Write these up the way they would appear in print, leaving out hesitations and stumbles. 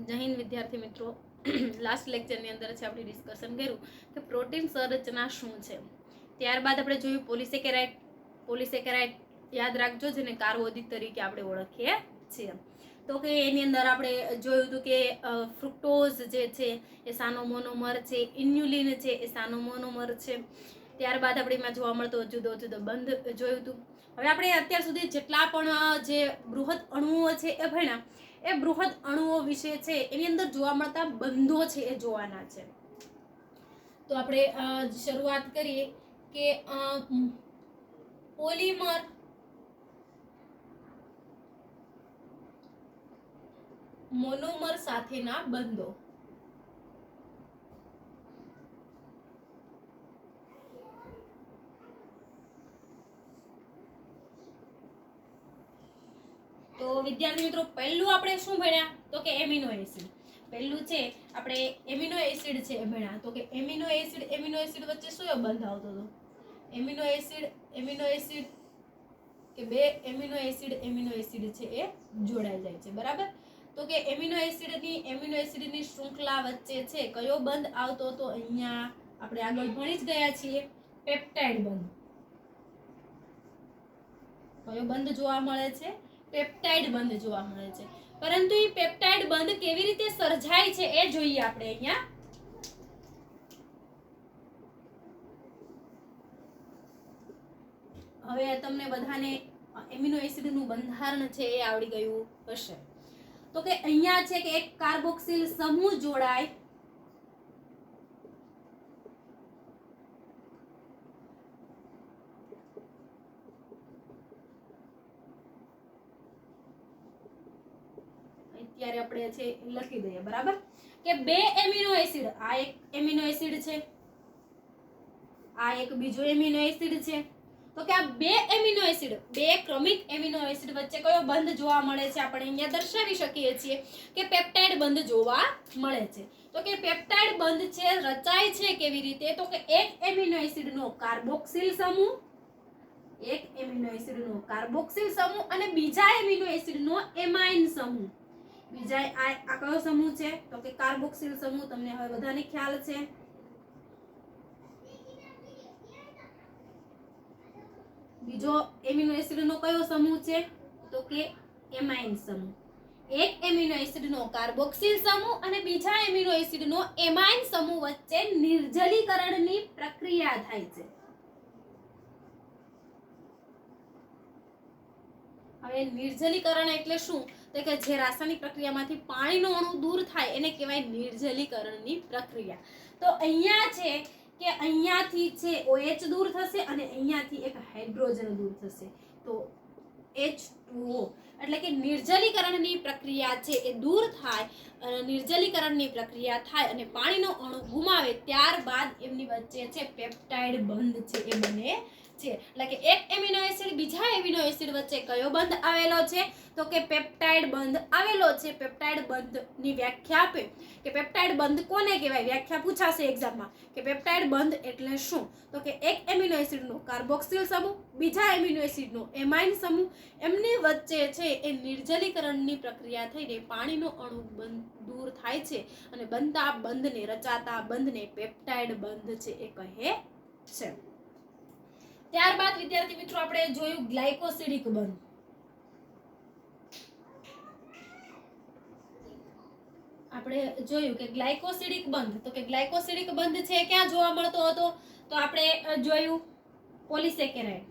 જય હિન્દ વિદ્યાર્થી મિત્રો. લાસ્ટ લેક્ચરની અંદર છે આપણે ડિસ્કશન કર્યું કે પ્રોટીન સંરચના શું છે. ત્યારબાદ આપણે જોયું પોલિસેકેરાઇડ યાદ રાખજો, જેને કાર્બોદિત તરીકે આપણે ઓળખીએ છીએ. તો કે એની અંદર આપણે જોયું હતું કે ફ્રુક્ટોઝ જે છે એ સાનો મોનોમર છે, ઇન્યુલિન છે એ સાનો મોનોમર છે. ત્યારબાદ આપણે એમાં જોવા મળતો જુદો જુદો બંધ જોયું હતું. હવે આપણે અત્યાર સુધી જેટલા પણ જે બૃહદ અણુઓ છે એ ભણ્યા, એ બૃહદ અણુઓ વિશે છે એની અંદર જોવા મળતા બંધો છે એ જોવાના છે. તો આપણે શરૂઆત કરીએ કે પોલિમર મોનોમર સાથેના બંધો. તો વિદ્યાર્થી મિત્રો, પહેલું આપણે શું ભણ્યા તો કે એમિનો એસિડ. પહેલું છે આપણે એમિનો એસિડ છે એ ભણ્યા. તો કે એમિનો એસિડ વચ્ચે શું બંધ આવતો હતો? એમિનો એસિડ કે બે એમિનો એસિડ છે એ જોડાઈ જાય છે, બરાબર. તો કે એમિનો એસિડની શૃંખલા વચ્ચે છે કયો બંધ આવતો હતો? અહીંયા આપણે આગળ ભણી જ ગયા છીએ, પેપ્ટાઇડ બંધ. કયો બંધ જોવા મળે છે? પેપ્ટાઇડ બંધ જોવા મળે છે. પરંતુ એ પેપ્ટાઇડ બંધ કેવી રીતે સર્જાય છે એ જોઈએ આપણે અહીંયા. હવે તમને બધાને એમિનો એસિડનું બંધારણ છે એ આવડી ગયું હશે. તો કે અહીંયા છે કે એક કાર્બોક્સિલ સમૂહ જોડાય ત્યારે આપણે છે લખી દઈએ, બરાબર, કે બે એમિનો એસિડ, આ એક એમિનો એસિડ છે, આ એક બીજો એમિનો એસિડ છે. તો કે આ બે એમિનો એસિડ, બે ક્રમિક એમિનો એસિડ વચ્ચે કયો બંધ જોવા મળે છે? આપણે અહીંયા દર્શાવી શકીએ છીએ કે પેપ્ટાઇડ બંધ જોવા મળે છે. તો કે પેપ્ટાઇડ બંધ છે રચાય છે કેવી રીતે? તો કે એક એમિનો એસિડનો કાર્બોક્સિલ સમૂહ, એક એમિનો એસિડનો કાર્બોક્સિલ સમૂહ અને બીજા એમિનો એસિડનો એમાઇન સમૂહ. બીજા આ કયો સમૂહ છે? તો કે કાર્બોક્સિલ સમૂહ. તમને હવે બધાને ખ્યાલ છે. બીજો એમિનો એસિડનો કયો સમૂહ છે? તો કે એમાઇન સમૂહ. એક એમિનો એસિડનો કાર્બોક્સિલ સમૂહ અને બીજા એમિનો એસિડનો એમાઇન સમૂહ વચ્ચે નિર્જલીકરણની પ્રક્રિયા થાય છે. હવે નિર્જલીકરણ એટલે શું? તો કે જે રાસાયણિક પ્રક્રિયામાંથી પાણીનો અણુ દૂર થાય એને કહેવાય નિર્જલીકરણની પ્રક્રિયા. તો અહીંયા છે કે અહીંયાથી છે OH દૂર થશે અને અહીંયાથી એક હાઇડ્રોજન દૂર થશે, તો H2O. એટલે કે નિર્જલીકરણની પ્રક્રિયા છે એ દૂર થાય, નિર્જલીકરણની પ્રક્રિયા થાય અને પાણીનો અણુ ગુમાવે ત્યારબાદ એમની વચ્ચે છે પેપ્ટાઇડ બંધ છે એ બને છે. એટલે કે એક એમિનો એસિડ બીજા એમિનો એસિડ વચ્ચે કયો બંધ આવેલો છે? તો કે પેપ્ટાઇડ બંધ આવેલો છે. પેપ્ટાઇડ બંધની વ્યાખ્યા આપે કે પેપ્ટાઇડ બંધ કોને કહેવાય? વ્યાખ્યા પૂછાશે એક્ઝામમાં કે પેપ્ટાઇડ બંધ એટલે શું? તો કે એક એમિનો એસિડનો કાર્બોક્સિલ સમૂહ, બીજા એમિનો એસિડનો એમાઇન સમૂહ, એમની વચ્ચે છે એ નિર્જલીકરણની પ્રક્રિયા થઈને પાણીનો અણુ દૂર થાય છે અને બનતા બંધને, રચાતા બંધને પેપ્ટાઇડ બંધ છે એ કહે છે. ત્યારબાદ વિદ્યાર્થી મિત્રો આપણે જોયું ગ્લાયકોસિડિક બંધ. આપણે જોયું કે ગ્લાયકોસિડિક બંધ. તો કે ગ્લાયકોસિડિક બંધ છે ક્યાં જોવા મળતો હતો? તો આપણે જોયું પોલિસેકેરાઇડ.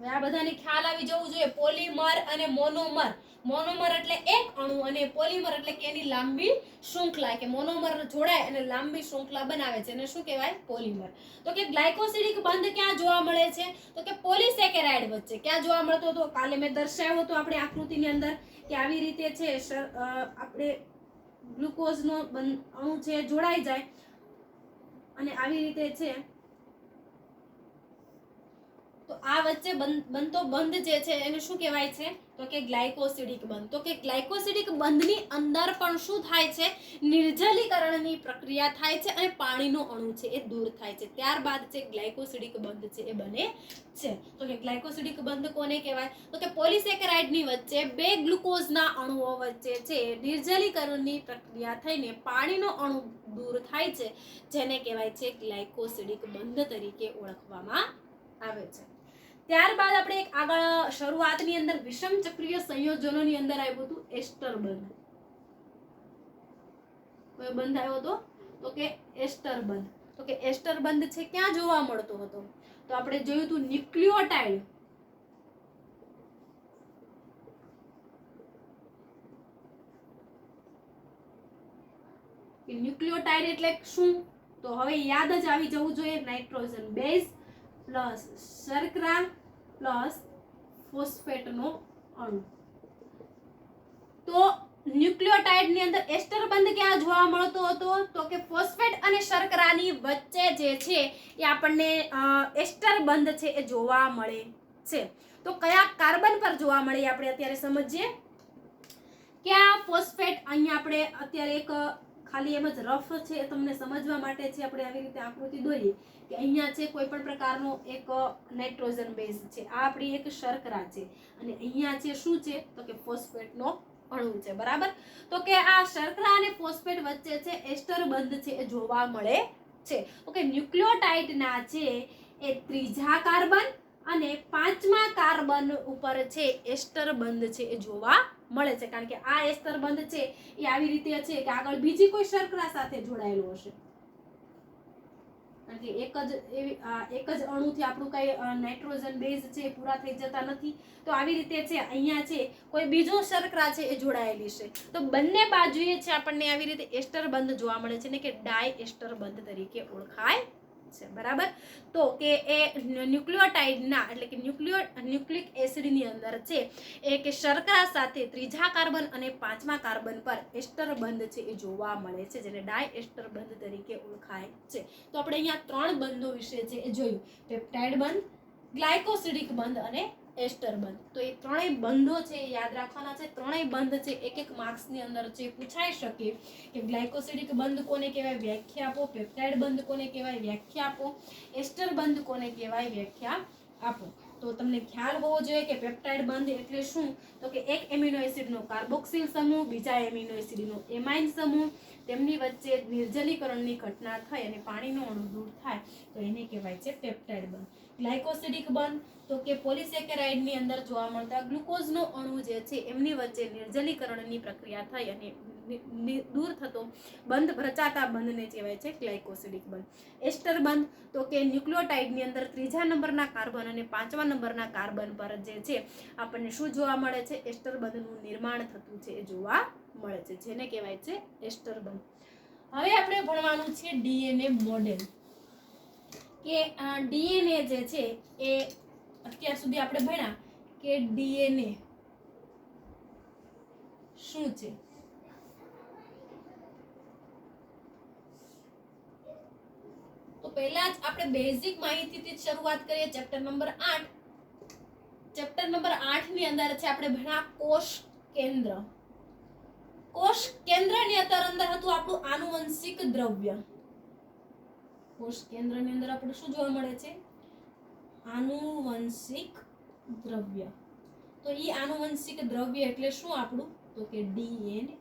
હવે આ બધાને ખ્યાલ આવી જવું જોઈએ. પોલિમર અને મોનોમર. મોનોમર એટલે એક અણુ અને પોલિમર એટલે કે એની લાંબી શૃંખલા, કે મોનોમર જોડાય અને લાંબી શૃંખલા બનાવે છે એને શું કહેવાય? પોલિમર. તો કે ગ્લાયકોસિડિક બંધ ક્યાં જોવા મળે છે? તો કે પોલિસેકેરાઇડ વચ્ચે. ક્યાં જોવા મળતો હતો? કાલે મેં દર્શાવ્યો હતો આપણે આકૃતિની અંદર કે આવી રીતે છે આપણે ગ્લુકોઝનો અણુ છે જોડાઈ જાય અને આવી રીતે છે તો આ વચ્ચે બનતો બંધ જે છે એને શું કહેવાય છે? તો તો કે ગ્લાયકોસિડિક બંધ. તો કે ગ્લાયકોસિડિક બંધની અંદર પણ શું થાય છે? નિર્જલીકરણની પ્રક્રિયા થાય છે અને પાણીનો અણુ છે એ દૂર થાય છે. ત્યારબાદ છે ગ્લાયકોસિડિક બંધ છે એ બને છે. તો કે ગ્લાયકોસિડિક બંધ કોને કહેવાય? તો કે પોલિસેકેરાઇડની વચ્ચે બે ગ્લુકોઝના અણુઓ વચ્ચે છે નિર્જલીકરણની પ્રક્રિયા થઈને પાણીનો અણુ દૂર થાય છે, જેને કહેવાય છે ગ્લાયકોસિડિક બંધ તરીકે ઓળખવામાં આવે છે. ત્યારબાદ આપણે એક આગળ શરૂઆતની અંદર વિષમ ચક્રીય સંયોજનોની અંદર આવ્યું હતું એસ્ટર બંધ. કયો બંધ આવ્યો હતો? તો કે એસ્ટર બંધ. તો કે એસ્ટર બંધ છે ક્યાં જોવા મળતો હતો? તો આપણે જોયું હતું ન્યુક્લિયોટાઇડ. ન્યુક્લિયોટાઇડ એટલે શું? તો હવે યાદ જ આવી જવું જોઈએ, નાઇટ્રોજન બેઝ પ્લસ શર્કરા પ્લસ ફોસ્ફેટનો અણુ. તો ન્યુક્લિયોટાઇડ ની અંદર એસ્ટર બંધ ક્યાં જોવા મળતો હતો? તો કે ફોસ્ફેટ અને શર્કરાની વચ્ચે જે છે એ આપણને એસ્ટર બંધ છે એ જોવા મળે છે. તો કયા કાર્બન પર જોવા મળે આપણે અત્યારે સમજીએ. કે આ ફોસ્ફેટ અહીંયા આપણે અત્યારે એક ખાલી એમ જ રફ છે તમને સમજવા માટે છે આપણે આવી રીતે આકૃતિ દોરીએ કે અહીંયા છે કોઈ પણ પ્રકારનો એક નાઇટ્રોજન બેઝ છે, આ આપણી એક શર્કરા છે અને અહીંયા છે શું છે? તો કે ફોસ્ફેટનો અણુ છે. બરાબર. તો કે આ શર્કરા અને ફોસ્ફેટ વચ્ચે છે એસ્ટર બંધ છે એ જોવા મળે છે. ઓકે, ન્યુક્લિયોટાઇડના છે એ ત્રીજા કાર્બન અને પાંચમા કાર્બન ઉપર છે એસ્ટર બંધ છે એ જોવા મળે છે, કારણ કે આ એસ્ટર બંધ છે એ આવી રીતે છે કે આગળ બીજી કોઈ શર્કરા સાથે જોડાયેલો હશે, કારણ કે એક જ અણુથી આપણું કઈ નાઇટ્રોજન બેઝ છે એ પૂરા થઈ જતા નથી. તો આવી રીતે છે અહીંયા છે કોઈ બીજો શર્કરા છે એ જોડાયેલી છે. તો બંને બાજુએ છે આપણને આવી રીતે એસ્ટર બંધ જોવા મળે છે ને કે ડાય એસ્ટર બંધ તરીકે ઓળખાય છે. બરાબર. તો કે એ ન્યુક્લિયોટાઇડના એટલે કે ન્યુક્લિક એસિડની અંદર છે એ કે શર્કરા સાથે ત્રીજા કાર્બન અને પાંચમા કાર્બન પર એસ્ટર બંધ છે એ જોવા મળે છે, જેને ડાય એસ્ટર બંધ તરીકે ઓળખાય છે. તો આપણે અહીંયા ત્રણ બંધો વિશે છે એ જોયું, પેપ્ટાઇડ બંધ, ગ્લાયકોસિડિક બંધ અને એસ્ટર બંધ. તો એ ત્રણેય બંધો છે એ યાદ રાખવાના છે. ત્રણેય બંધ છે એક માર્ક્સની અંદર છે પૂછાઈ શકે કે ગ્લાયકોસિડિક બંધ કોને કહેવાય, વ્યાખ્યા આપો. પેપ્ટાઇડ બંધ કોને કહેવાય, વ્યાખ્યા આપો. એસ્ટર બંધ કોને કહેવાય, વ્યાખ્યા આપો. તો તમને ખ્યાલ હોવો જોઈએ કે પેપ્ટાઇડ બંધ એટલે શું? તો કે એક એમિનો એસિડનો કાર્બોક્સિલ સમૂહ બીજા એમિનો એસિડનો એમાઇન સમૂહ, તેમની વચ્ચે નિર્જલીકરણની ઘટના થઈ અને પાણીનો અણુ દૂર થાય તો એને કહેવાય છે પેપ્ટાઇડ બંધ. ગ્લાયકોસિડિક બંધ તો કે પોલિસેકેરાઇડની અંદર જોવા મળતા ગ્લુકોઝનો અણુ જે છે એમની વચ્ચે નિર્જલીકરણની પ્રક્રિયા થઈ અને દૂર થતો બંધ રચાતા બંધને કહેવાય છે ગ્લાયકોસિડિક બંધ. એસ્ટર બંધ તો કે ન્યુક્લિયોટાઇડની અંદર ત્રીજા નંબરના કાર્બન અને પાંચમા નંબરના કાર્બન પર જે છે આપણને શું જોવા મળે છે? એસ્ટર બંધનું નિર્માણ થતું છે એ જોવા મળે છે, જેને કહેવાય છે એસ્ટર બંધ. હવે આપણે ભણવાનું છે ડીએનએ મોડેલ. કે ડીએનએ જે છે એ અત્યાર સુધી આપણે ભણ્યા કે ડીએનએ શું છે. તો પહેલા જ આપણે બેઝિક માહિતીથી શરૂઆત કરીએ. ચેપ્ટર નંબર 8 ની અંદર છે આપણે ભણ્યા કોષ કેન્દ્ર. કોષ કેન્દ્રની અંદર હતું આપણું આનુવંશિક દ્રવ્ય. કોષ કેન્દ્રની અંદર આપણે શું જોવા મળે છે? આનુવંશિક દ્રવ્ય. તો ઈ આનુવંશિક દ્રવ્ય એટલે શું આપણું? તો કે ડીએનએ.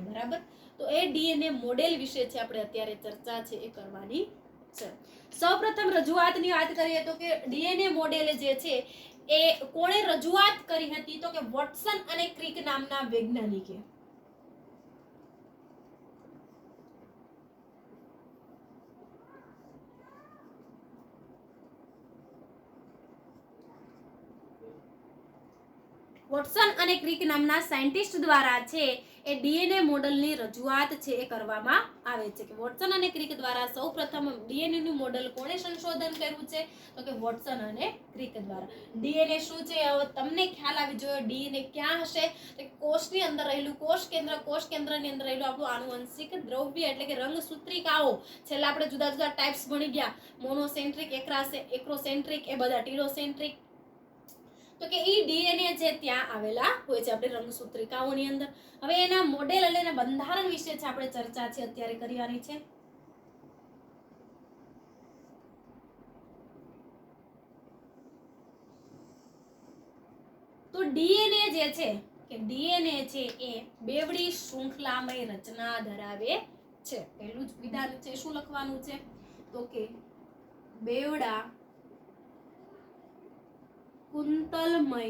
બરાબર. તો એ ડીએનએ મોડેલ વિશે છે આપણે અત્યારે ચર્ચા છે એ કરવાની છે. સૌપ્રથમ રજૂઆતની વાત કરીએ તો કે ડીએનએ મોડેલ જે છે એ કોણે રજૂઆત કરી હતી? તો કે વોટસન અને ક્રિક નામના વૈજ્ઞાનિકે. વોટસન અને ક્રિક નામના સાયન્ટિસ્ટ દ્વારા છે એ ડીએનએ મોડલની રજૂઆત છે એ કરવામાં આવે છે. કે વોટસન અને ક્રિક દ્વારા સૌપ્રથમ ડીએનએ નું મોડલ કોણે સંશોધન કર્યું છે? તો કે વોટસન અને ક્રિક દ્વારા. ડીએનએ શું છે હવે તમને ખ્યાલ આવી જોઈએ. ડીએનએ ક્યાં હશે? તો કોષની અંદર રહેલું કોષ કેન્દ્રની અંદર રહેલું આપણું આનુવંશિક દ્રવ્ય એટલે કે રંગસૂત્રિકાઓ. છેલ્લા આપણે જુદા જુદા ટાઈપ્સ ભણી ગયા, મોનોસેન્ટ્રિક, એક્રોસેન્ટ્રિક, એ બધા ટીલોસેન્ટ્રિક. તો કે ઈ ડીએનએ જે ત્યાં આવેલા હોય છે આપણી રંગસૂત્રિકાઓની અંદર. હવે એના મોડેલ અને એના બંધારણ વિશે છે આપણે ચર્ચા છે અત્યારે કરવાની છે. તો ડીએનએ જે છે કે ડીએનએ છે એ બેવડી શૃંખલામય રચના ધરાવે છે. પહેલું જ વિધાન છે શું લખવાનું છે તો કે બેવડા કુંતલમય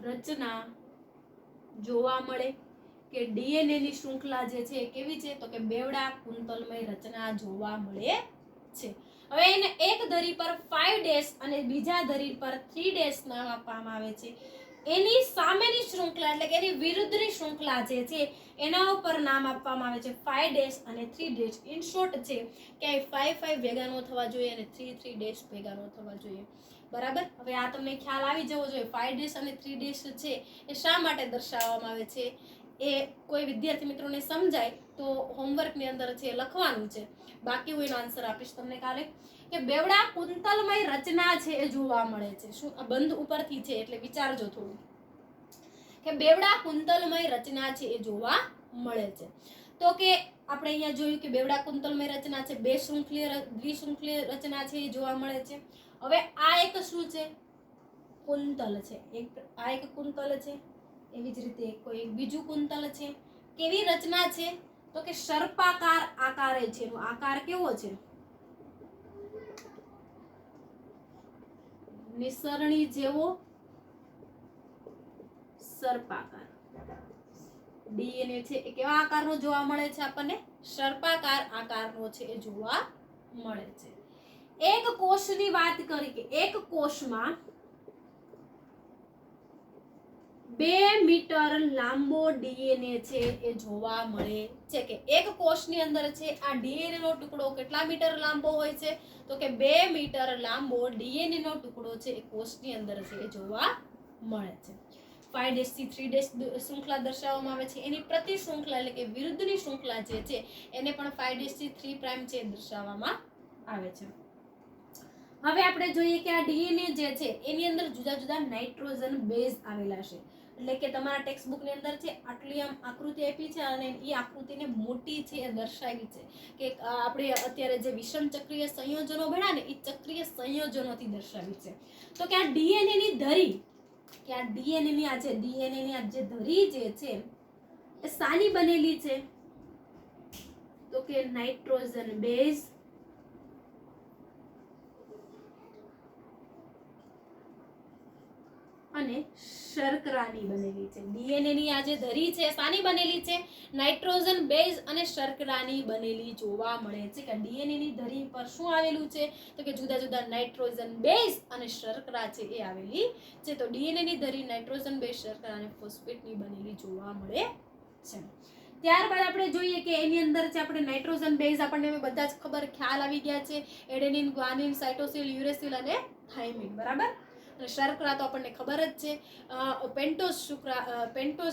રચના જોવા મળે. કે ડીએનએ ની શૃંખલા જે છે કેવી છે તો કે બેવડા કુંતલમય રચના જોવા મળે છે. હવે એને એક ધરી પર 5 ડેશ અને બીજા ધરી પર 3 ડેશ નામ આપવામાં આવે છે. એની સામેની શૃંખલા એટલે કે એની વિરુદ્ધની શૃંખલા જે છે એના ઉપર નામ આપવામાં આવે છે 5 ડેશ અને 3 ડેશ. ઇન શોર્ટ છે કે 5 ભેગા ન થવા જોઈએ અને 3 ડેશ ભેગા ન થવા જોઈએ. બરાબર. હવે આ તમને ખ્યાલ આવી જવો જોઈએ 5 ડેશ અને 3 ડેશ છે એ શા માટે દર્શાવવામાં આવે છે એ કોઈ વિદ્યાર્થી મિત્રોને સમજાય તો હોમવર્કની અંદર છે લખવાનું છે. બાકી હું એનો આન્સર આપીશ તમને કાલે. કે બેવડા કુંતલમય રચના છે એ જોવા મળે છે. શું આ બંધ ઉપરથી છે એટલે વિચારજો થોડું કે બેવડા કુંતલમય રચના છે એ જોવા મળે છે. તો કે આપણે અહીંયા જોયું કે બેવડા કુંતલમય રચના છે, બે શૃંખલીય દ્વિશૃંખલીય રચના છે એ જોવા મળે છે. હવે આ એક શું છે કુંતલ છે. આ એક કુંતલ છે. એવી જ રીતે કોઈ બીજું કુંતલ છે. કેવી રચના છે તો કે સર્પાકાર આકારે છે. એનો આકાર કેવો છે નિસરણી જેવો સર્પાકાર. ડીએનએ છે એ કેવા આકારનો જોવા મળે છે આપણને સર્પાકાર આકારનો છે એ જોવા મળે છે. એક કોષની વાત કરી કે એક કોષમાં 2 મીટર લાંબો ડીએનએ છે એ જોવા મળે છે. કે એક કોષની અંદર છે આ ડીએનએ નો ટુકડો કેટલા મીટર લાંબો હોય છે તો કે 2 મીટર લાંબો ડીએનએ નો ટુકડો છે એ કોષની અંદર છે એ જોવા મળે છે. 5 ડેશ થી 3 ડેશ શૃંખલા દર્શાવવામાં આવે છે. એની પ્રતિ શૃંખલા એટલે કે વિરુદ્ધની શૃંખલા જે છે એને પણ 5 ડેશ થી 3 પ્રાઇમ છે દર્શાવવામાં આવે છે. હવે આપણે જોઈએ કે આ ડીએનએ જે છે એની અંદર જુદા જુદા નાઇટ્રોજન બેઝ આવેલા છે. એટલે કે તમારા ટેક્સ્ટ બુક ની અંદર છે આટલી આમ આકૃતિ આપી છે અને એ આકૃતિને મોટી છે એ દર્શાવી છે કે આપણે અત્યારે જે વિષમ ચક્રીય સંયોજનો ભણ્યા ને એ ચક્રીય સંયોજનોથી દર્શાવી છે. તો કે આ ડીએનએ ની ધરી કે આ ડીએનએ ની આ જે ધરી જે છે એ સાની બનેલી છે તો કે નાઇટ્રોજન બેઝ અને શર્કરાની બનેલી છે. ડીએનએ ની આ જે ધરી છે સાની બનેલી છે નાઇટ્રોજન બેઝ અને શર્કરાની બનેલી જોવા મળે છે. કે ડીએનએ ની ધરી પર શું આવેલું છે તો કે જુદા જુદા નાઇટ્રોજન બેઝ અને શર્કરા છે એ આવેલી છે. તો ડીએનએ ની ધરી નાઇટ્રોજન બેઝ શર્કરા અને ફોસ્ફેટની બનેલી જોવા મળે છે. ત્યારબાદ આપણે જોઈએ કે એની અંદર છે આપણે નાઇટ્રોજન બેઝ આપણને બધા જ ખબર ખ્યાલ આવી ગયા છે એડેનિન, ગ્વાનિન, સાઇટોસિન, યુરેસિલ અને થાઇમિન. બરાબર. શર્કરા તો આપણને ખબર જ છે પેન્ટોઝ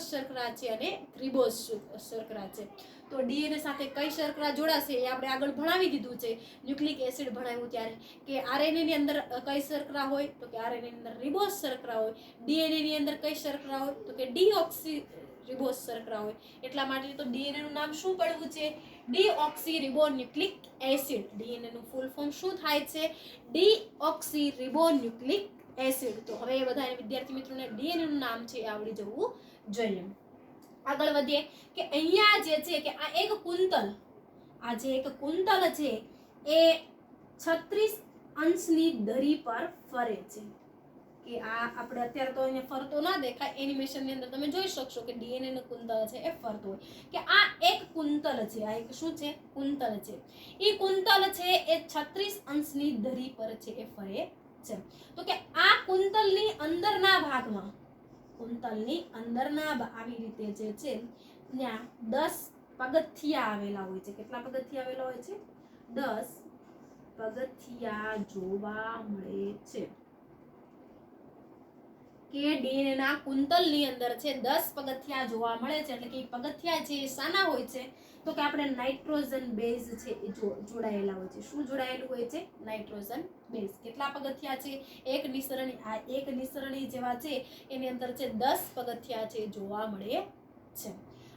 શર્કરા છે અને રિબોઝ શર્કરા છે. તો ડીએનએ સાથે કઈ શર્કરા જોડાશે એ આપણે આગળ ભણાવી દીધું છે ન્યુક્લિક એસિડ ભણાવ્યું ત્યારે કે આરએનએ ની અંદર કઈ શર્કરા હોય તો કે આરએનએ ની અંદર રિબોઝ શર્કરા હોય. ડીએનએ ની અંદર કઈ શર્કરા હોય તો કે ડીઓક્સી રિબોઝ શર્કરા હોય. એટલા માટે તો ડીએનએ નું નામ શું પડવું છે ડીઓક્સી રિબોન્યુક્લિક એસિડ. ડીએનએ નું ફૂલ ફોર્મ શું થાય છે ડીઓક્સી રિબોન્યુક્લિક એસિડ. તો હવે એ બધા વિદ્યાર્થી મિત્રોને ડીએનએ નું નામ છે એ આવડી જવું જોઈએ. આગળ વધીએ કે અહીંયા જે છે કે આ એક કુંતલ છે એ 36 અંશની ધરી પર ફરે છે. કે આ આપણે અત્યારે તો અહીંયા ફરતો ના દેખાય એનિમેશનની અંદર તમે જોઈ શકશો કે ડીએનએ નું કુંતલ છે એ ફરતો હોય કે આ એક કુંતલ છે. આ એક શું છે કુંતલ છે. એ કુંતલ છે એ 36 અંશની ધરી પર છે એ ફરે છે. તો કે આ કુંતલની અંદરના ભાગમાં આવી રીતે જે છે ત્યાં 10 પગથિયા આવેલા હોય છે. કેટલા પગથિયા આવેલા હોય છે 10 પગથિયા જોવા મળે છે. કે ડીએનએ ના કુંતલની અંદર છે 10 પગથિયા જોવા મળે છે. એટલે કે પગથિયા છે એ શાના હોય છે? તો કે આપણે નાઇટ્રોજન બેઝ છે એ જોડાયેલા હોય છે. શું જોડાયેલું હોય છે? Nitrogen base. કેટલા પગથિયા છે? એક નિસરણી જેવા છે એની અંદર છે 10 પગથિયા છે જોવા મળે છે.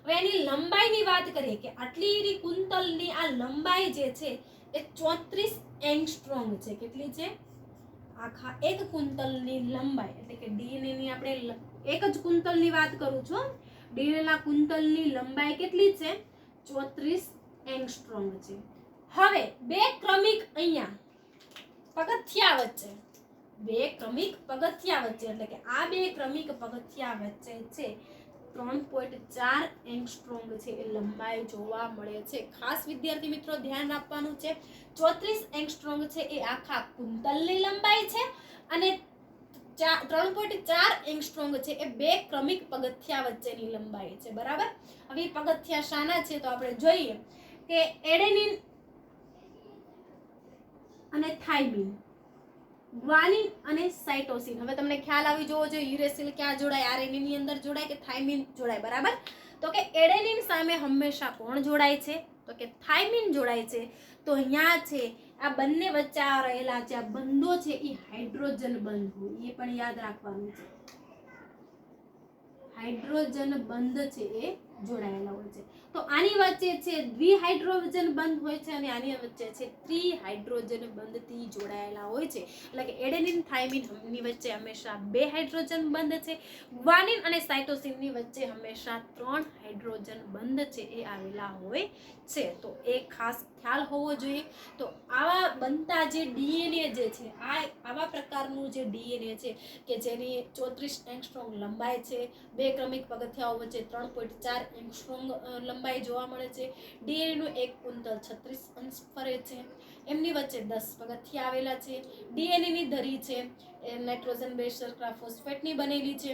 હવે એની લંબાઈની વાત કરીએ કે આટલી કુંતલની આ લંબાઈ જે છે એ 34 એંગસ્ટ્રોમ છે. કેટલી છે? આખા એક કુંતલની લંબાઈ, એટલે કે ડીએનએ ની આપણે એક જ કુંતલની વાત કરું છું. ડીએનએ ના કુંતલની લંબાઈ કેટલી છે? 34 એંગસ્ટ્રોમ છે. હવે બે ક્રમિક અહીંયા પગથિયા વચ્ચે એટલે કે આ બે ક્રમિક પગથિયા વચ્ચે છે 3.4 એંગસ્ટ્રોમ છે એ લંબાઈ જોવા મળે છે. ખાસ વિદ્યાર્થી મિત્રો ધ્યાન આપવાનું છે, 34 એંગસ્ટ્રોમ છે એ આખા કુંતલની લંબાઈ છે અને 3.4 એંગસ્ટ્રોમ છે એ બે ક્રમિક પગથિયા વચ્ચેની લંબાઈ છે. બરાબર. હવે પગથિયા શાના છે? તો આપણે જોઈએ કે એડેનિન અને થાઇમિન, ગ્વાનિન અને સાઇટોસિન. હવે તમને ખ્યાલ આવી જવો જોઈએ યુરેસિલ ક્યાં જોડાય? આરએનએ ની અંદર જોડાય કે થાઇમિન જોડાય? બરાબર. તો કે એડેનિન સામે હંમેશા કોણ જોડાય છે? તો કે થાઇમિન જોડાય છે. તો અહીંયા છે આ બંને વચ્ચે આ રહેલા જે બંધો છે એ હાઇડ્રોજન બંધ હોય, એ પણ યાદ રાખવાનું છે. હાઇડ્રોજન બંધ છે એ જોડાયેલા હોય છે. તો આની વચ્ચે છે દ્વિહાઇડ્રોજન બંધ હોય છે અને આની વચ્ચે છે ત્રિહાઇડ્રોજન બંધથી જોડાયેલા હોય છે. એટલે કે એડેનિન થાઇમિન ની વચ્ચે હંમેશા 2 હાઇડ્રોજન બંધ છે. ગ્વાનિન અને સાઇટોસિન ની વચ્ચે હંમેશા 3 હાઇડ્રોજન બંધ છે એ આવેલા હોય છે. તો એ ખાસ ખ્યાલ હોવો જોઈએ. તો આવા બનતા જે ડીએનએ જે છે, આવા પ્રકારનું જે ડીએનએ છે કે જેની 34 એંગસ્ટ્રોમ લંબાઈ છે, બે ક્રમિક પગથિયાઓ વચ્ચે 3.4 એંગસ્ટ્રોમ લંબાઈ જોવા મળે છે, ડીએનએ નું એક કુંતલ 36 અંશ ફરે છે, એમની વચ્ચે 10 પગથિયા આવેલા છે, ડીએનએ ની ધરી છે એ નાઇટ્રોજન બેઝ શર્કરા ફોસ્ફેટની બનેલી છે.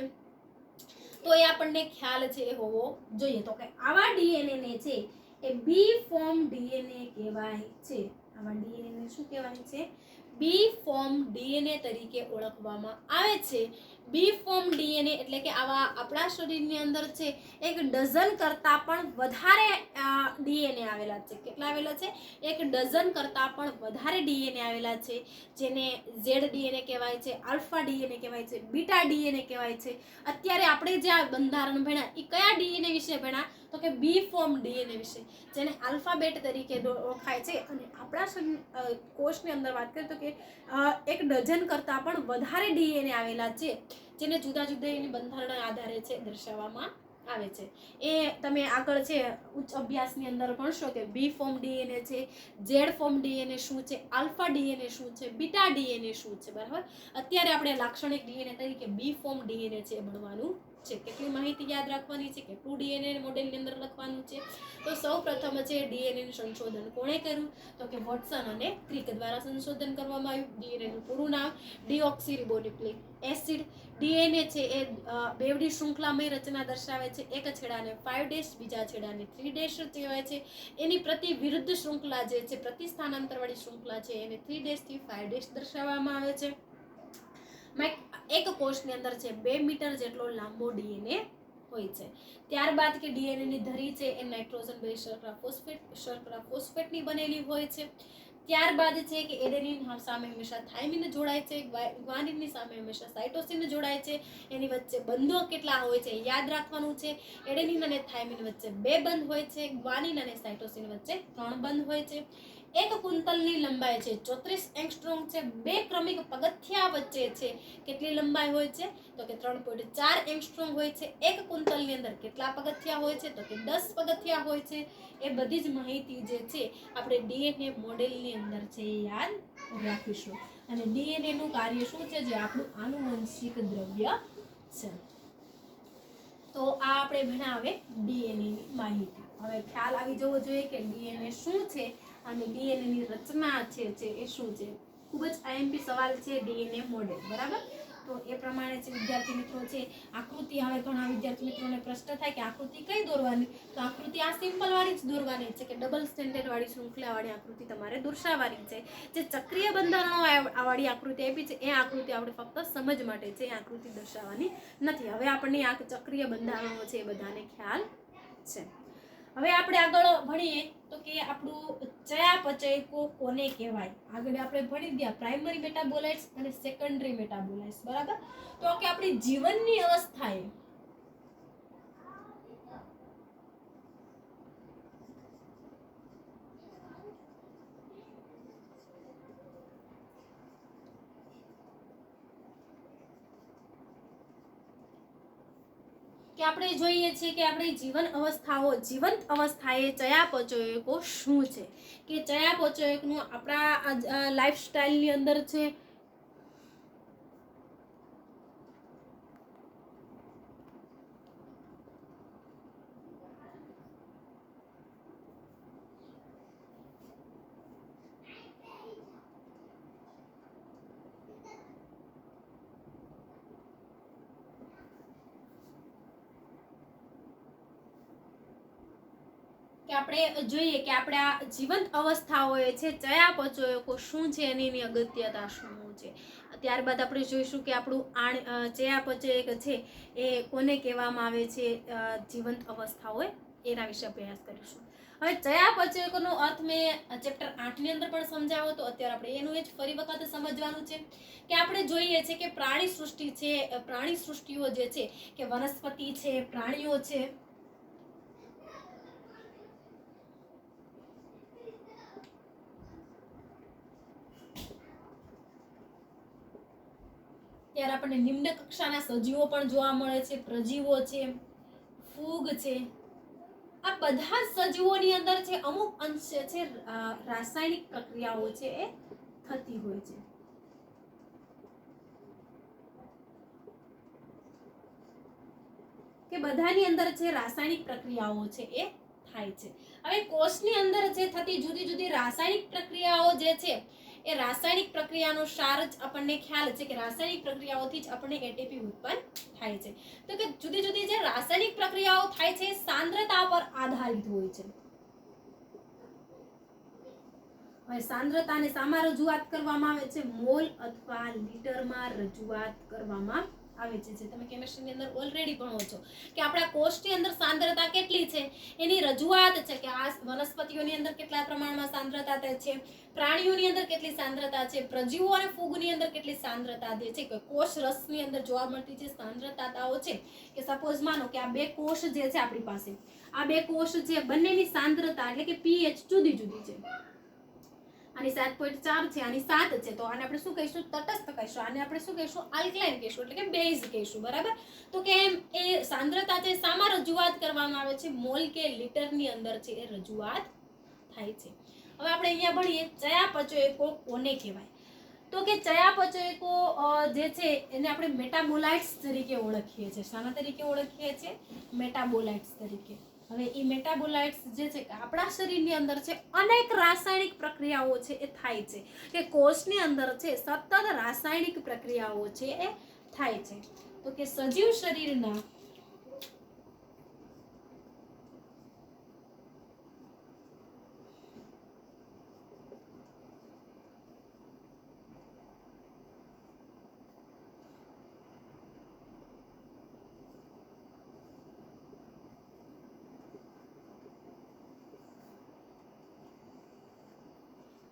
તો એ આપણને ખ્યાલ છે એ હોવો જોઈએ. તો કે આવા ડીએનએ ને છે એ બી ફોર્મ ડીએનએ કહેવાય છે. આવા ડીએનએ ને શું કહેવાય છે? બી ફોર્મ ડીએનએ તરીકે ઓળખવામાં આવે છે. બી ફોર્મ ડીએનએ એટલે કે આવા આપણા શરીરની અંદર છે 1 ડઝન કરતા પણ વધારે ડીએનએ આવેલા છે. કેટલા આવેલા છે? 1 ડઝન કરતા પણ વધારે ડીએનએ આવેલા છે, જેને ઝેડ ડીએનએ કહેવાય છે, આલ્ફા ડીએનએ કહેવાય છે, બીટા ડીએનએ કહેવાય છે. અત્યારે આપણે જે આ બંધારણ ભણ્યા એ કયા ડીએનએ વિશે ભણ્યા? તો કે બી ફોર્મ ડીએનએ વિશે, જેને આલ્ફાબેટ તરીકે ઓળખાય છે. અને આપણા કોષની અંદર વાત કરીએ તો કે 1 ડઝન કરતા પણ વધારે ડીએનએ આવેલા છે, જેને જુદા જુદા એની બંધારણ આધારે છે દર્શાવવામાં આવે છે. એ તમે આગળ છે ઉચ્ચ અભ્યાસની અંદર ભણશો કે બી ફોર્મ ડીએનએ છે, ઝેડ ફોર્મ ડીએનએ શું છે, આલ્ફા ડીએનએ શું છે, બીટા ડીએનએ શું છે. બરાબર. અત્યારે આપણે લાક્ષણિક ડીએનએ તરીકે બી ફોર્મ ડીએનએ છે ભણવાનું છે. કેટલી માહિતી યાદ રાખવાની છે? કેટલું ડીએનએ મોડેલની અંદર લખવાનું છે? તો સૌપ્રથમ છે ડીએનએ નું સંશોધન કોણે કર્યું? તો કે વોટસન અને ક્રિક દ્વારા સંશોધન કરવામાં આવ્યું. ડીએનએ નું પૂરું નામ ડીઓક્સીરિબોન્યુક્લિક એસિડ. ડીએનએ છે એ બેવડી શૃંખલામય રચના દર્શાવે છે. એક છેડાને 5' બીજા છેડાને 3' કહેવાય છે. એની પ્રતિ વિરુદ્ધ શૃંખલા જે છે, પ્રતિ સ્થાનાંતરવાળી શૃંખલા છે, એને 3' થી 5' દર્શાવવામાં આવે છે. એક કોષની અંદર છે 2 મીટર જેટલો લાંબો ડીએનએ હોય છે. ત્યારબાદ કે ડીએનએ ની ધરી છે એ નાઇટ્રોજન બેઝ શર્કરા ફોસ્ફેટની બનેલી હોય છે. ત્યારબાદ છે કે એડેનિન સામે હંમેશા થાઇમિન જોડાય છે, ગ્વાનિનની સામે હંમેશા સાઇટોસિન જોડાય છે. એની વચ્ચે બંધો કેટલા હોય છે યાદ રાખવાનું છે. એડેનિન અને થાઇમિન વચ્ચે 2 બંધ હોય છે, ગ્વાનિન અને સાઇટોસિન વચ્ચે 3 બંધ હોય છે. એક કુંતલની લંબાઈ છે 34 એંગસ્ટ્રોમ છે. બે ક્રમિક પગથિયા વચ્ચે છે કેટલી લંબાઈ હોય છે? તો કે 3.4 એંગસ્ટ્રોમ હોય છે. એક કુંતલની અંદર કેટલા પગથિયા હોય છે? તો કે 10 પગથિયા હોય છે. એ બધી જ માહિતી જે છે આપણે ડીએનએ મોડેલની અંદર છે યાદ રાખીશું. અને ડીએનએ નું કાર્ય શું છે? જે આપણું આનુવંશિક દ્રવ્ય છે. તો આ આપણે ભણાવે ડીએનએ ની માહિતી. હવે ખ્યાલ આવી જવો જોઈએ કે ડીએનએ શું છે અને ડીએનએ ની રચના છે એ શું છે. ખૂબ જ આઈએમપી સવાલ છે ડીએનએ મોડેલ. બરાબર. તો એ પ્રમાણે છે વિદ્યાર્થી મિત્રો છે આકૃતિ. હવે ઘણા વિદ્યાર્થી મિત્રોને પ્રશ્ન થાય કે આકૃતિ કઈ દોરવાની, તો આકૃતિ આ સિમ્પલ વાળી જ દોરવાની છે કે ડબલ સ્ટેન્ડર્ડ વાળી શૃંખલા વાળી આકૃતિ તમારે દર્શાવવાની છે. જે ચક્રીય બંધારણો વાળી આકૃતિ આપી છે એ આકૃતિ આપણે ફક્ત સમજ માટે છે, એ આકૃતિ દર્શાવવાની નથી. હવે આપણને આ ચક્રીય બંધારણો છે એ બધાને ખ્યાલ છે. હવે આપણે આગળ ભણીએ તો કે આપણું ચયાપચયકો કોને કહેવાય. આગળ આપણે ભણી ગયા પ્રાઇમરી મેટાબોલાઇટ્સ અને સેકન્ડરી મેટાબોલાઇટ્સ, બરાબર. તો કે આપણી જીવનની અવસ્થાએ કે આપણે જોઈએ છીએ કે આપણી જીવંત અવસ્થાએ ચયાપચયકો શું છે, કે ચયાપચયકનું આપણા લાઈફસ્ટાઈલની અંદર છે કે આપણે જોઈએ કે આપણા જીવંત અવસ્થાઓએ છે ચયાપચયકો શું છે અને એની અગત્યતા શું છે. ત્યારબાદ આપણે જોઈશું કે આપણું ચયાપચયક છે એ કોને કહેવામાં આવે છે જીવંત અવસ્થાઓએ, એના વિશે અભ્યાસ કરીશું. હવે ચયાપચયકોનો અર્થ મેં ચેપ્ટર 8 ની અંદર પણ સમજાવ્યો તો અત્યારે આપણે એનું જ ફરી વખત સમજવાનું છે કે આપણે જોઈએ છે કે પ્રાણી સૃષ્ટિઓ જે છે કે વનસ્પતિ છે, પ્રાણીઓ છે, ત્યારે આપણને નિમ્ન કક્ષાના સજીવો પણ જોવા મળે છે, પ્રજીવો છે, ફૂગ છે. આ બધા સજીવોની અંદર છે અમુક અંશે છે રાસાયણિક પ્રક્રિયાઓ છે એ થતી હોય છે. કે બધાની અંદર છે રાસાયણિક પ્રક્રિયાઓ છે એ થાય છે. હવે કોષની અંદર જે થતી જુદી જુદી રાસાયણિક પ્રક્રિયાઓ જે છે એ રાસાયણિક પ્રક્રિયાનો સાર જ આપણને ખ્યાલ છે કે રાસાયણિક પ્રક્રિયાઓથી જ આપણને એટીપી ઉત્પન્ન થાય છે. તો કે જુદી જુદી જે રાસાયણિક પ્રક્રિયાઓ થાય છે સાંદ્રતા પર આધારિત હોય છે. હવે સાંદ્રતાને શામાં રજૂઆત કરવામાં આવે છે? મોલ અથવા લીટરમાં રજૂઆત કરવામાં આવે છે. જે તમે કેમિસ્ટ્રીની અંદર ઓલરેડી ભણો છો કે આપણા કોષની અંદર સાંદ્રતા કેટલી છે એની રજૂઆત છે કે આ વનસ્પતિઓની અંદર કેટલા પ્રમાણમાં સાંદ્રતા છે, પ્રાણીઓની અંદર કેટલી સાંદ્રતા છે, પ્રજીવો અને ફૂગની અંદર કેટલી સાંદ્રતા છે કે કોષ રસની અંદર જોવા મળતી જે સાંદ્રતાઓ છે કે સપોઝ માનો કે આ બે કોષ જે છે આપણી પાસે, આ બે કોષ છે બંનેની સાંદ્રતા એટલે કે pH જુદી જુદી છે. આની 7.4 છે, આની 7 છે, તો આને આપણે શું કહીશું? તટસ્થ કહીશું. આને આપણે શું કહીશું? આલ્કલાઇન કહીશું, એટલે કે બેઝ કહીશું, બરાબર. તો કે એ સાંદ્રતા છે શામાં રજૂઆત કરવામાં આવે છે? મોલ કે લીટરની અંદર છે એ રજૂઆત થાય છે. હવે આપણે અહીંયા ભણીએ ચયાપચયકો કોને કહેવાય. તો કે ચયાપચયકો જે છે એને આપણે મેટાબોલાઇટ્સ તરીકે ઓળખીએ છીએ. શાના તરીકે ઓળખીએ છીએ? મેટાબોલાઇટ્સ તરીકે. હવે એ મેટાબોલાઇટ્સ જે છે આપણા શરીરની અંદર છે અનેક રાસાયણિક પ્રક્રિયાઓ છે એ થાય છે કે કોષની અંદર છે સતત રાસાયણિક પ્રક્રિયાઓ છે એ થાય છે. તો કે સજીવ શરીરના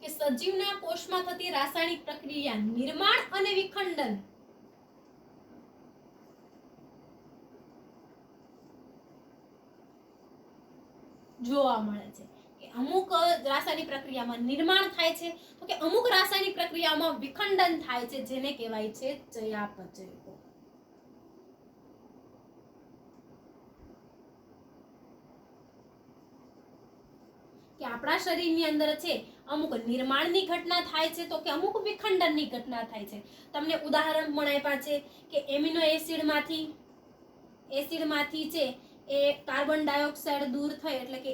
કે સજીવના કોષમાં થતી રાસાયણિક પ્રક્રિયા નિર્માણ અને વિખંડન જોવા મળે છે કે અમુક રાસાયણિક પ્રક્રિયામાં નિર્માણ થાય છે તો કે અમુક રાસાયણિક પ્રક્રિયામાં વિખંડન થાય છે જેને કહેવાય છે ચયાપચયકો. કે આપણા શરીરની અંદર છે અમુક નિર્માણની ઘટના થાય છે તો કે અમુક વિખંડનની ઘટના થાય છે. તમને ઉદાહરણ પણ આપ્યા છે કે એમિનો એસિડમાંથી છે એ કાર્બન ડાયોક્સાઇડ દૂર થઈ એટલે કે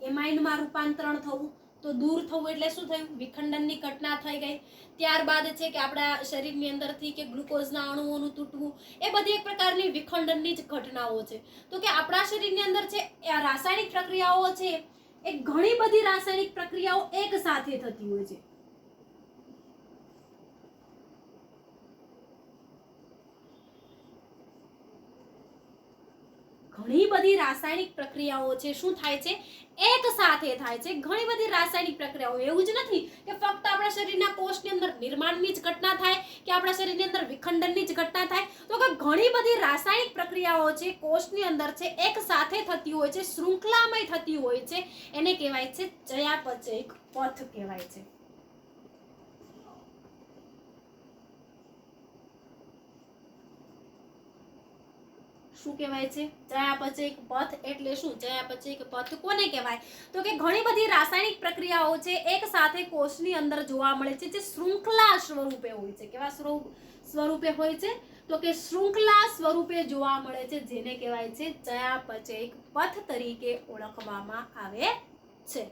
એમાઇનમાં રૂપાંતરણ થવું, તો દૂર થવું એટલે શું થયું? વિખંડનની ઘટના થઈ ગઈ. ત્યારબાદ છે કે આપણા શરીરની અંદરથી કે ગ્લુકોઝના અણુઓનું તૂટવું, એ બધી એક પ્રકારની વિખંડનની જ ઘટનાઓ છે. તો કે આપણા શરીરની અંદર છે એ રાસાયણિક પ્રક્રિયાઓ છે એ ઘણી બધી રાસાયણિક પ્રક્રિયાઓ એક સાથે થતી હોય છે. ઘણી બધી રાસાયણિક પ્રક્રિયાઓ છે શું થાય છે? એક સાથે થાય છે. ઘણી બધી રાસાયણિક પ્રક્રિયાઓ. એવું જ નથી કે ફક્ત આપણા શરીરના કોષની અંદર નિર્માણની જ ઘટના થાય કે આપણા શરીરની અંદર વિખંડનની જ ઘટના થાય. તો કે ઘણી બધી રાસાયણિક પ્રક્રિયાઓ છે કોષની અંદર છે એક સાથે થતી હોય છે, શૃંખલામય થતી હોય છે. એને કહેવાય છે ચયાપચયિક પથ કહેવાય છે. શું કહેવાય છે? ચયાપચયિક પથ એટલે શું? ચયાપચયિક પથ કોને કહેવાય? તો કે ઘણી બધી રાસાયણિક પ્રક્રિયાઓ છે એક સાથે કોષની અંદર જોવા મળે છે જે શૃંખલા સ્વરૂપે હોય છે. કેવા સ્વરૂપે હોય છે? તો કે શૃંખલા સ્વરૂપે જોવા મળે છે, જેને કહેવાય છે ચયાપચયિક પથ તરીકે ઓળખવામાં આવે છે.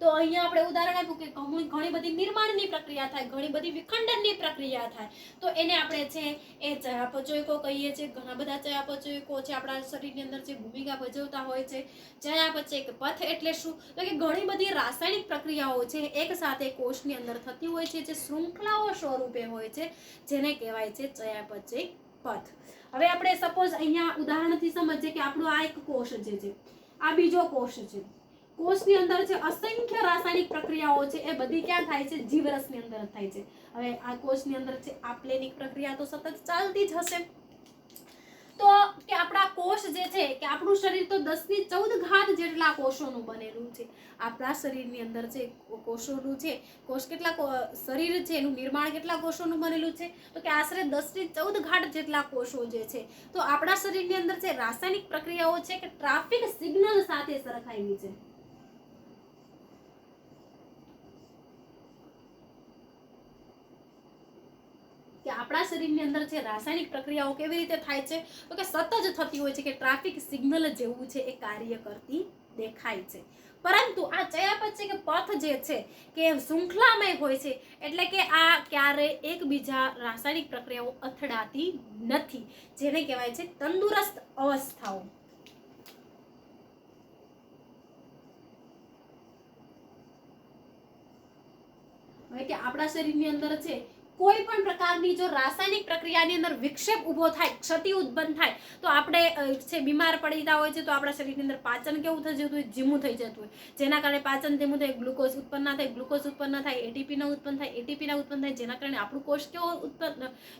તો અહીંયા આપણે ઉદાહરણ આપ્યું કે ઘણી બધી નિર્માણની પ્રક્રિયા થાય, ઘણી બધી વિખંડનની પ્રક્રિયા થાય, તો એને આપણે છે એ ચયાપચયકો કહીએ છીએ. ઘણા બધા ચયાપચયકો છે આપણા શરીરની અંદર જે ભૂમિકા ભજવતા હોય છે. ચયાપચયક પથ એટલે શું? તો કે ઘણી બધી રાસાયણિક પ્રક્રિયાઓ છે એક સાથે કોષની અંદર થતી હોય છે જે શૃંખલાઓ સ્વરૂપે હોય છે, જેને કહેવાય છે ચયાપચયક પથ. હવે આપણે સપોઝ અહીંયા ઉદાહરણથી સમજીએ કે આપણો આ એક કોષ જે છે, આ બીજો કોષ છે. કોષની અંદર છે અસંખ્ય રાસાયણિક પ્રક્રિયાઓ છે એ બધી ક્યાં થાય છે? જીવરસની અંદર થાય છે. હવે આ કોષની અંદર છે આપલેનિક પ્રક્રિયા તો સતત ચાલતી જ હશે. તો કે આપણા કોષ જે છે કે આપણું શરીર તો 10 ની 14 ઘાત જેટલા કોષોનું બનેલું છે. આપણા શરીરની અંદર છે કોષોનું છે, કોષ કેટલા શરીર છે એનું નિર્માણ કેટલા કોષોનું બનેલું છે? તો કે આશરે 10 ની 14 ઘાત જેટલા કોષો જે છે. તો આપણા શરીરની અંદર છે રાસાયણિક પ્રક્રિયાઓ છે કે ટ્રાફિક સિગ્નલ સાથે સરખાવી છે. કે આપણા શરીરની અંદર જે રાસાયણિક પ્રક્રિયાઓ કેવી રીતે થાય છે? તો કે સતત જ થતી હોય છે કે ટ્રાફિક સિગ્નલ જેવું છે એ કાર્ય કરતી દેખાય છે. પરંતુ આ ચયાપચયક પથ જે છે કે શૃંખલામય હોય છે, એટલે કે આ ક્યારે એકબીજા રાસાયણિક પ્રક્રિયાઓ અથડાતી નથી, જેને કહેવાય છે તંદુરસ્ત અવસ્થાઓ. હવે કે આપણા શરીરની અંદર છે કોઈ પણ પ્રકારની જો રાસાયણિક પ્રક્રિયાની અંદર વિક્ષેપ ઊભો થાય, ક્ષતિ ઉત્પન્ન થાય, તો આપણે છે બીમાર પડીતા હોય છે. તો આપણા શરીરની અંદર પાચન કેવું થઈ જતું હોય? ધીમું થઈ જતું હોય, જેના કારણે પાચન ધીમું થાય, ગ્લુકોઝ ઉત્પન્ન ના થાય, ગ્લુકોઝ ઉત્પન્ન ના થાય, એટીપી ના ઉત્પન્ન થાય, એટીપી ના ઉત્પન્ન થાય, જેના કારણે આપણું કોષ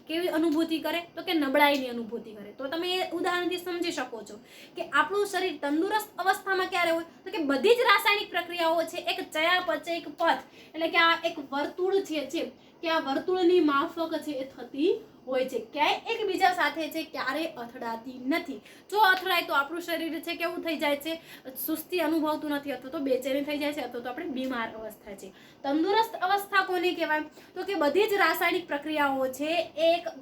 કેવી અનુભૂતિ કરે? તો કે નબળાઈની અનુભૂતિ કરે. તો તમે એ ઉદાહરણથી સમજી શકો છો કે આપણું શરીર તંદુરસ્ત અવસ્થામાં ક્યારે હોય? તો કે બધી જ રાસાયણિક પ્રક્રિયાઓ છે એક ચયાપચયક પથ એટલે કે આ એક વર્તુળ છે કે આ વર્તુળની માફક છે એ થતી હોય છે. ક્યાંય એકબીજા સાથે છે ક્યારે અથડાતી નથી. જો અથડાય તો આપણું શરીર છે કેવું થઈ જાય છે? સુસ્તી અનુભવતું નથી, અથવા તો બેચેની થઈ જાય છે, અથવા તો આપણે બીમાર અવસ્થા છે. તંદુરસ્ત અવસ્થા કોને કહેવાય? તો કે બધી જ રાસાયણિક પ્રક્રિયાઓ છે એક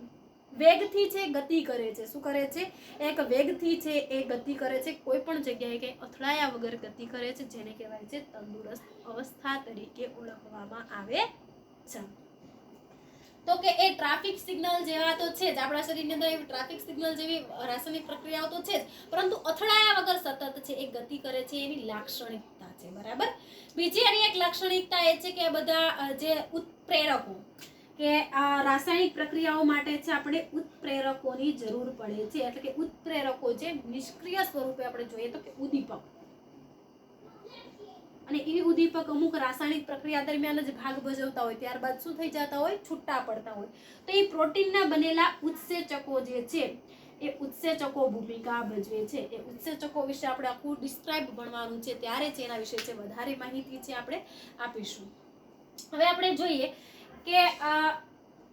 વેગથી છે ગતિ કરે છે. શું કરે છે? એક વેગથી છે એ ગતિ કરે છે, કોઈ પણ જગ્યાએ કે અથડાયા વગર ગતિ કરે છે, જેને કહેવાય છે તંદુરસ્ત અવસ્થા તરીકે ઓળખવામાં આવે છે. તો કે એ ટ્રાફિક સિગ્નલ જેવા તો છે જ આપણા શરીરની અંદર, એવી ટ્રાફિક સિગ્નલ જેવી રાસાયણિક પ્રક્રિયાઓ તો છે જ, પરંતુ અથડાયા વગર સતત છે એ ગતિ કરે છે, એની લાક્ષણિકતા છે. બરાબર. બીજી એની એક લાક્ષણિકતા એ છે કે બધા જે ઉત્પ્રેરકો કે આ રાસાયણિક પ્રક્રિયાઓ માટે છે આપણે ઉત્પ્રેરકોની જરૂર પડે છે. એટલે કે ઉત્પ્રેરકો જે નિષ્ક્રિય સ્વરૂપે આપણે જોઈએ તો કે ઉદ્દીપક, અને એ ઉદ્દીપક અમુક રાસાયણિક પ્રક્રિયા દરમિયાન જ ભાગ ભજવતા હોય, ત્યારબાદ શું થઈ જતા હોય? છૂટા પડતા હોય. તો એ પ્રોટીનના બનેલા ઉત્સેચકો જે છે એ ઉત્સેચકો ભૂમિકા ભજવે છે. એ ઉત્સેચકો વિશે આપણે આખું ડિસ્ક્રાઇબ ભણવાનું છે, ત્યારે જ એના વિશે છે વધારે માહિતી છે આપણે આપીશું. હવે આપણે જોઈએ કે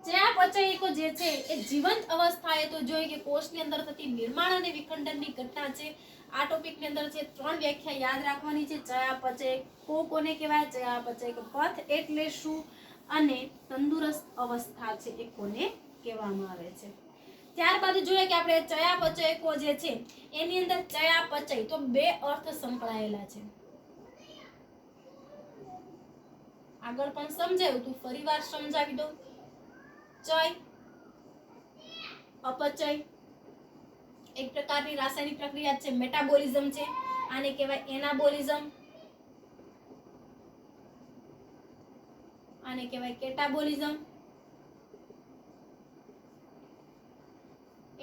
ચયાપચયકો જે છે એ જીવંત અવસ્થાએ તો જોઈએ કે કોષની અંદર થતી નિર્માણ અને વિખંડનની ઘટના છે. આ ટોપિકની અંદર છે 3 વ્યાખ્યા યાદ રાખવાની છે. ચયાપચયકો કોને કહેવાય? ચયાપચયક પથ એટલે શું? અને તંદુરસ્ત અવસ્થા છે એ કોને કહેવામાં આવે છે? ત્યારબાદ જોઈએ કે આપણે ચયાપચયકો જે છે એની અંદર ચયાપચય તો બે અર્થ સંકળાયેલા છે. આગળ પણ સમજાવ્યું તું, ફરીવાર સમજાવી દઉં. ચય, અપચય એક પ્રકારની રાસાયણિક પ્રક્રિયા છે, મેટાબોલિઝમ છે. આને કહેવાય એનાબોલિઝમ, આને કહેવાય કેટાબોલિઝમ.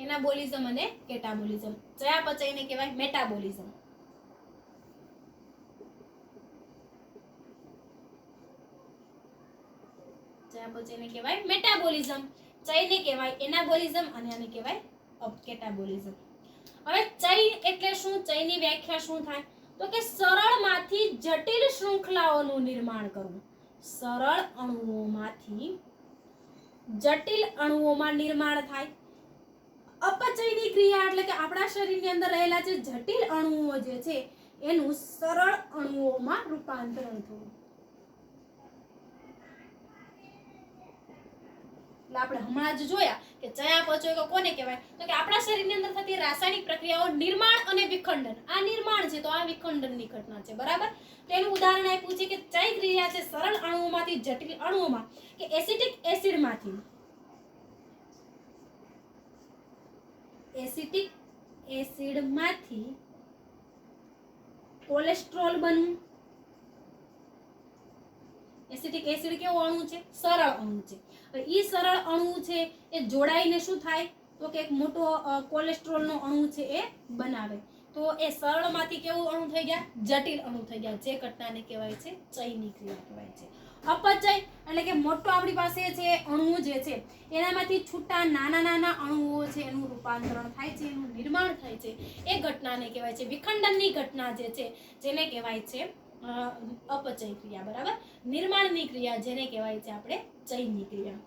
એનાબોલિઝમ અને કેટાબોલિઝમ. ચયાપચયને કહેવાય મેટાબોલિઝમ. ચયાપચયને કહેવાય મેટાબોલિઝમ, ચયને કહેવાય એનાબોલિઝમ અને આને કહેવાય કેટાબોલિઝમ. હવે ચય એટલે શું? ચયની વ્યાખ્યા શું થાય? તો કે સરળમાંથી જટિલ શૃંખલાઓનું નિર્માણ કરવું. સરળ અણુઓમાંથી જટિલ અણુઓમાં નિર્માણ થાય. અપચયની ક્રિયા એટલે કે આપણા શરીરની અંદર રહેલા જે જટિલ અણુઓ જે છે એનું સરળ અણુઓમાં રૂપાંતરણ થવું. એટલે આપણે હમણાં જ જોયા કે ચયાપચય કોને કહેવાય? તો કે આપણા શરીરની અંદર થતી રાસાયણિક પ્રક્રિયાઓ નિર્માણ અને વિખંડન. આ નિર્માણ છે તો આ વિખંડનની ઘટના છે, બરાબર? તેનું ઉદાહરણ આપ્યું છે કે ચય ક્રિયા છે સરળ અણુઓમાંથી જટિલ અણુઓમાં કે એસિટિક એસિડમાંથી કોલેસ્ટ્રોલ બનવું. એસિટિક એસિડ કેવો અણુ છે? સરળ અણુ છે. ઈ સરળ અણુ છે એ જોડાઈને શું થાય? તો કે એક મોટો કોલેસ્ટ્રોલનો અણુ છે એ બનાવે. તો એ સરળમાંથી કેવું અણુ થઈ ગયા? જટિલ અણુ થઈ ગયા. જે ઘટનાને કહેવાય છે ચયની ક્રિયા કહેવાય છે. અપચય એટલે કે મોટો આપણી પાસે છે અણુ જે છે એનામાંથી છૂટા નાના નાના અણુઓ છે એનું રૂપાંતરણ થાય છે, એનું નિર્માણ થાય છે. એ ઘટનાને કહેવાય છે વિખંડનની ઘટના જે છે, જેને કહેવાય છે અપચય ક્રિયા, બરાબર? નિર્માણની ક્રિયા જેને કહેવાય છે આપણે ચયની ક્રિયા.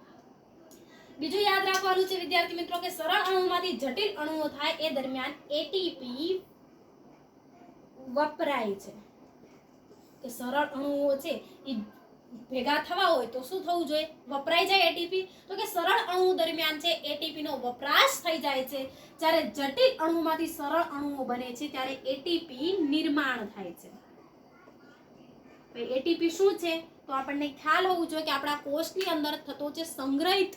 બીજું યાદ રાખવાનું છે વિદ્યાર્થી મિત્રો કે સરળ અણુમાંથી જટિલ અણુઓ થાય એ દરમિયાન એટીપી વપરાય છે. કે સરળ અણુઓ છે એ ભેગા થવા હોય તો શું થવું જોઈએ? વપરાઈ જાય એટીપી. તો કે સરળ અણુ દરમિયાન છે એટીપી નો વપરાશ થઈ જાય છે. જ્યારે જટિલ અણુમાંથી સરળ અણુઓ બને છે ત્યારે એટીપી નિર્માણ થાય છે. એટીપી શું છે? તો આપણને ખ્યાલ હોવું જોઈએ કે આપણા કોષની અંદર થતો જે સંગ્રહિત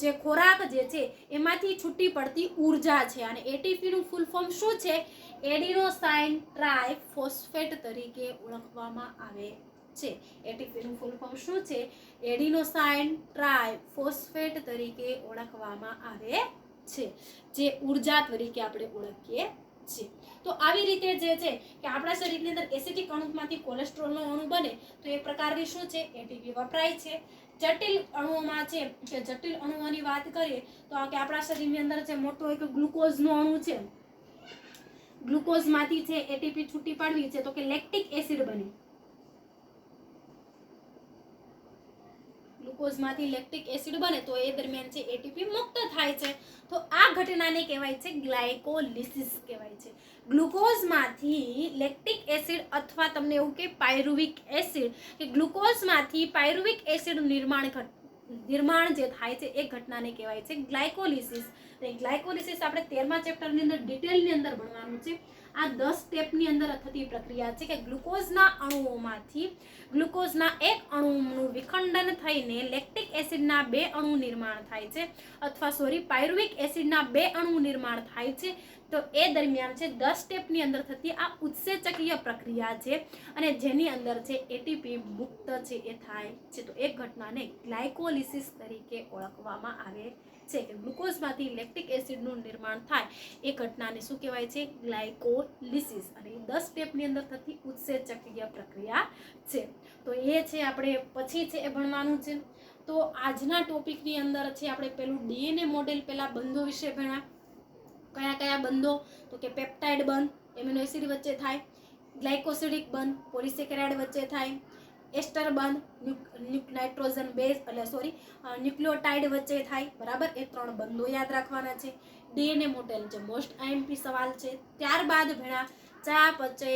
જે ખોરાક જે છે એમાંથી છૂટી પડતી ઉર્જા છે. અને એટીપી નું ફૂલ ફોર્મ શું છે? એડિનોસાઇન ટ્રાઇફોસ્ફેટ તરીકે ઓળખવામાં આવે છે. એટીપી નું ફૂલ ફોર્મ શું છે? એડિનોસાઇન ટ્રાઇફોસ્ફેટ તરીકે ઓળખવામાં આવે છે, જે ઉર્જા તરીકે આપણે ઓળખીએ છીએ. તો આવી રીતે જે છે કે આપણા શરીરની અંદર એસિડિક અણુમાંથી કોલેસ્ટ્રોલનો અણુ બને તો એ પ્રકારની શું છે? એટીપી વપરાય છે. જટિલ અણુઓમાં છે કે જટિલ અણુઓની વાત કરીએ તો કે આપણા શરીરની અંદર છે મોટો એક ગ્લુકોઝનો અણુ છે. ગ્લુકોઝમાંથી છે એટીપી છૂટી પાડવી છે તો કે લેક્ટિક એસિડ બને. ગ્લુકોઝમાંથી લેક્ટિક એસિડ બને તો એ દરમિયાન છે એટીપી મુક્ત થાય છે. તો આ ઘટનાને કહેવાય છે ગ્લાયકોલિસિસ કહેવાય છે. ગ્લુકોઝમાંથી લેક્ટિક એસિડ અથવા તમને એવું કે પાયરુવિક એસિડ કે ગ્લુકોઝમાંથી પાયરુવિક એસિડ નિર્માણ જે થાય છે એ ઘટનાને કહેવાય છે ગ્લાયકોલિસિસ. ગ્લાયકોલિસિસ આપણે 13મા ચેપ્ટરની અંદર ડિટેલની અંદર ભણવાનું છે. આ 10 સ્ટેપની અંદર થતી પ્રક્રિયા છે કે ગ્લુકોઝના અણુઓમાંથી ગ્લુકોઝના એક અણુનું વિખંડન થઈને લેક્ટિક એસિડના 2 અણુ નિર્માણ થાય છે અથવા પાયરુવિક એસિડના 2 અણુ નિર્માણ થાય છે. તો એ દરમિયાન છે 10 સ્ટેપની અંદર થતી આ ઉત્સેચકીય પ્રક્રિયા છે અને જેની અંદર છે એટીપી મુક્ત છે એ થાય છે. તો એક ઘટનાને ગ્લાયકોલિસિસ તરીકે ઓળખવામાં આવે છે કે ગ્લુકોઝમાંથી લેક્ટિક એસિડનું નિર્માણ થાય એ ઘટનાને શું કહેવાય છે? ગ્લાયકોલિસિસ. અને 10 સ્ટેપની અંદર થતી ઉત્સેચકીય પ્રક્રિયા છે. તો એ છે આપણે પછી છે એ ભણવાનું છે. તો આજના ટોપિકની અંદર છે આપણે પેલું ડીએનએ મોડેલ પેલા બંધો વિશે ભણ્યા. કયા કયા બંધો? તો કે પેપ્ટાઇડ બંધ એમિનો એસિડ વચ્ચે થાય, ગ્લાયકોસિડિક બંધ પોલિસેકેરાઇડ વચ્ચે થાય, એસ્ટર બંધ નાઇટ્રોજન બેઝ ન્યુક્લિયોટાઇડ વચ્ચે થાય, બરાબર? એ 3 બંધો યાદ રાખવાના છે. ડીએનએ મોડેલ જે મોસ્ટ આઈએમપી સવાલ છે. ત્યારબાદ ભણ્યા ચયાપચય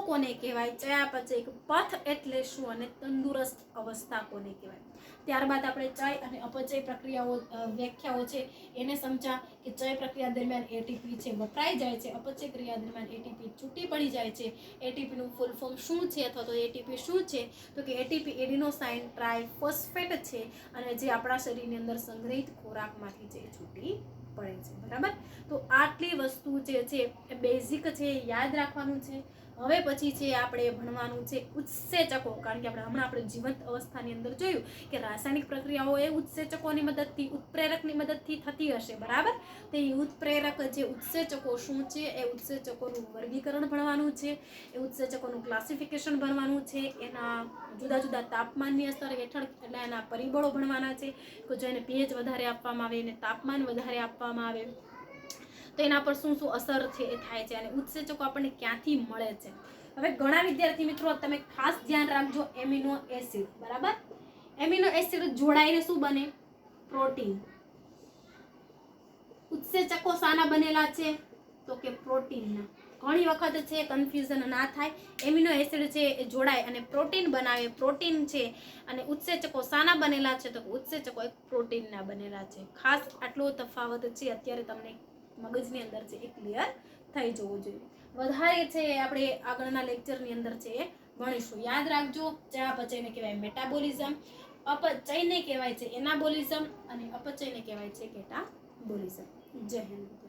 કોને કહેવાય, ચયાપચય પથ એટલે શું અને તંદુરસ્ત અવસ્થા કોને કહેવાય. ત્યારબાદ આપણે ચય અને અપચય પ્રક્રિયાઓ વ્યાખ્યાઓ છે એને સમજ્યા કે ચય પ્રક્રિયા દરમિયાન એટીપી છે વપરાઈ જાય છે, અપચય ક્રિયા દરમિયાન એટીપી છૂટી પડી જાય છે. એટીપી નું ફૂલ ફોર્મ શું છે અથવા તો એટીપી શું છે તો કે એટીપી એડિનોસાઇન ટ્રાઇફોસ્ફેટ છે અને જે આપણા શરીરની અંદર સંગ્રહિત ખોરાકમાંથી જે છૂટી પડે છે. બરાબર, તો આટલી વસ્તુ જે છે એ બેઝિક છે, યાદ રાખવાનું છે. હવે પછી છે આપણે ભણવાનું છે ઉત્સેચકો, કારણ કે આપણે જીવંત અવસ્થાની અંદર જોયું કે રાસાયણિક પ્રક્રિયાઓ એ ઉત્સેચકોની મદદથી, ઉત્પ્રેરકની મદદથી થતી હશે. બરાબર, તો એ ઉત્પ્રેરક જે ઉત્સેચકો શું છે એ ઉત્સેચકોનું વર્ગીકરણ ભણવાનું છે, એ ઉત્સેચકોનું ક્લાસિફિકેશન ભણવાનું છે, એના જુદા જુદા તાપમાનની અસર હેઠળ એટલે એના પરિબળો ભણવાના છે કે જો એને પીએચ વધારે આપવામાં આવે, એને તાપમાન વધારે આપવામાં આવે તો એના પર શું શું અસર છે એ થાય છે અને ઉત્સેચકો આપણને ક્યાંથી મળે છે. હવે ઘણા વિદ્યાર્થી મિત્રો તમે ખાસ ધ્યાન રાખજો, એમિનો એસિડ. બરાબર, એમિનો એસિડ જોડાઈને શું બને? પ્રોટીન. ઉત્સેચકો શાના બનેલા છે તો કે પ્રોટીનના. ઘણી વખત છે કન્ફ્યુઝન ના થાય, એમિનો એસિડ છે એ જોડાય અને પ્રોટીન બનાવે, પ્રોટીન છે અને ઉત્સેચકો શાના બનેલા છે તો કે ઉત્સેચકો એક પ્રોટીનના બનેલા છે. ખાસ આટલો તફાવત છે અત્યારે તમને મગજની અંદર છે એ ક્લિયર થઈ જવું જોઈએ. વધારે છે આપણે આગળના લેક્ચરની અંદર છે એ ભણીશું. યાદ રાખજો, ચયાપચયને કહેવાય મેટાબોલિઝમ, અપચયને કહેવાય છે એનાબોલિઝમ અને અપચયને કહેવાય છે કેટાબોલિઝમ. જય હિન્દ.